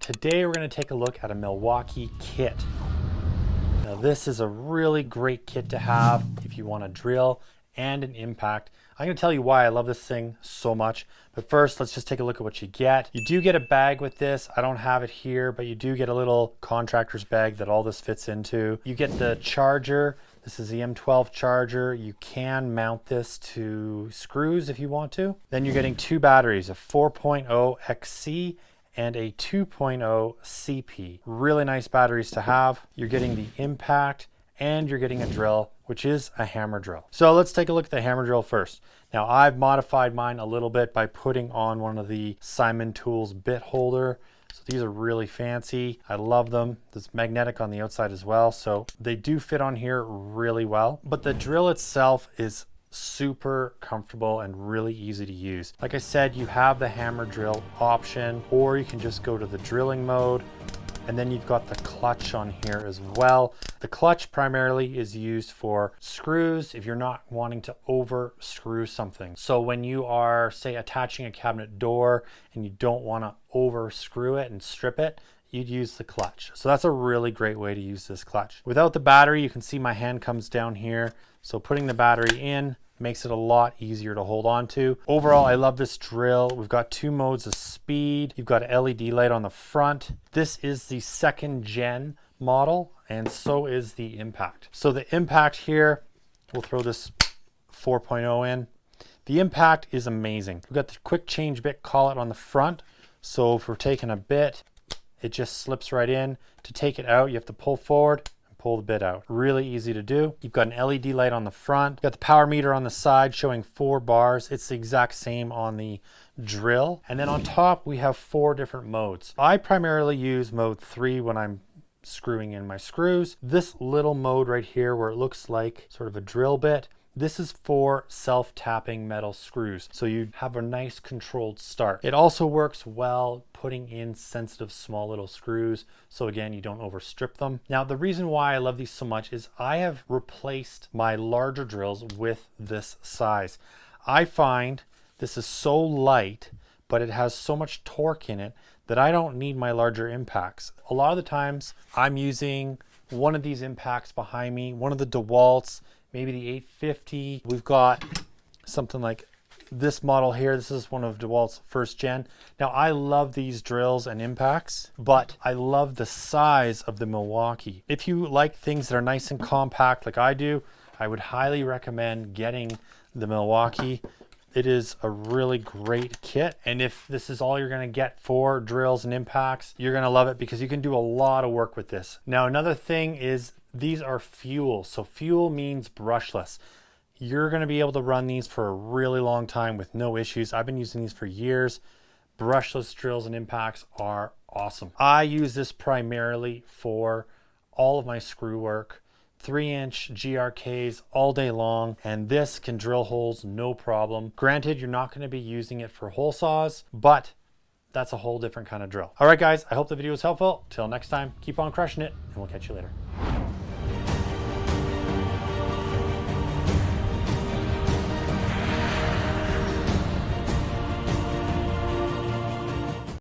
Today we're going to take a look at a Milwaukee kit. Now this is a really great kit to have if you want to drill and an impact. I'm going to tell you why I love this thing so much, but first let's just take a look at what you get. You do get a bag with this. I don't have it here, but you do get a little contractor's bag that all this fits into. You get the charger. This is the M12 charger. You can mount this to screws if you want to. Then you're getting two batteries, a 4.0 XC and a 2.0 CP. Really nice batteries to have. You're getting the impact and you're getting a drill, which is a hammer drill. So let's take a look at the hammer drill first. Now I've modified mine a little bit by putting on one of the Simon Tools bit holder. So these are really fancy. I love them. It's magnetic on the outside as well. So they do fit on here really well. But the drill itself is super comfortable and really easy to use. Like I said, you have the hammer drill option, or you can just go to the drilling mode. And then you've got the clutch on here as well. The clutch primarily is used for screws if you're not wanting to over screw something. So when you are, say, attaching a cabinet door and you don't want to over screw it and strip it, you'd use the clutch. So that's a really great way to use this clutch. Without the battery, you can see my hand comes down here. So putting the battery in makes it a lot easier to hold on to. Overall, I love this drill. We've got two modes of speed. You've got an LED light on the front. This is the 2nd gen model, and so is the impact. So the impact here, we'll throw this 4.0 in. The impact is amazing. We've got the quick change bit collet on the front. So if we're taking a bit, it just slips right in. To take it out, you have to pull forward, pull the bit out. Really easy to do. You've got an LED light on the front. You've got the power meter on the side showing 4 bars. It's the exact same on the drill. And then on top, we have 4 different modes. I primarily use mode 3 when I'm screwing in my screws. This little mode right here where it looks like sort of a drill bit, this is for self-tapping metal screws. So you have a nice controlled start. It also works well putting in sensitive small little screws. So again, you don't overstrip them. Now, the reason why I love these so much is I have replaced my larger drills with this size. I find this is so light, but it has so much torque in it that I don't need my larger impacts. A lot of the times I'm using one of these impacts behind me, one of the DeWalt's, maybe the 850. We've got something like this model here. This is one of DeWalt's 1st gen. Now I love these drills and impacts, but I love the size of the Milwaukee. If you like things that are nice and compact like I do, I would highly recommend getting the Milwaukee. It is a really great kit. And if this is all you're gonna get for drills and impacts, you're gonna love it because you can do a lot of work with this. Now, another thing is these are fuel. So fuel means brushless. You're gonna be able to run these for a really long time with no issues. I've been using these for years. Brushless drills and impacts are awesome. I use this primarily for all of my screw work. 3-inch GRKs all day long, and this can drill holes no problem. Granted, you're not going to be using it for hole saws, but that's a whole different kind of drill. All right, guys, I hope the video was helpful. Till next time, keep on crushing it, and we'll catch you later.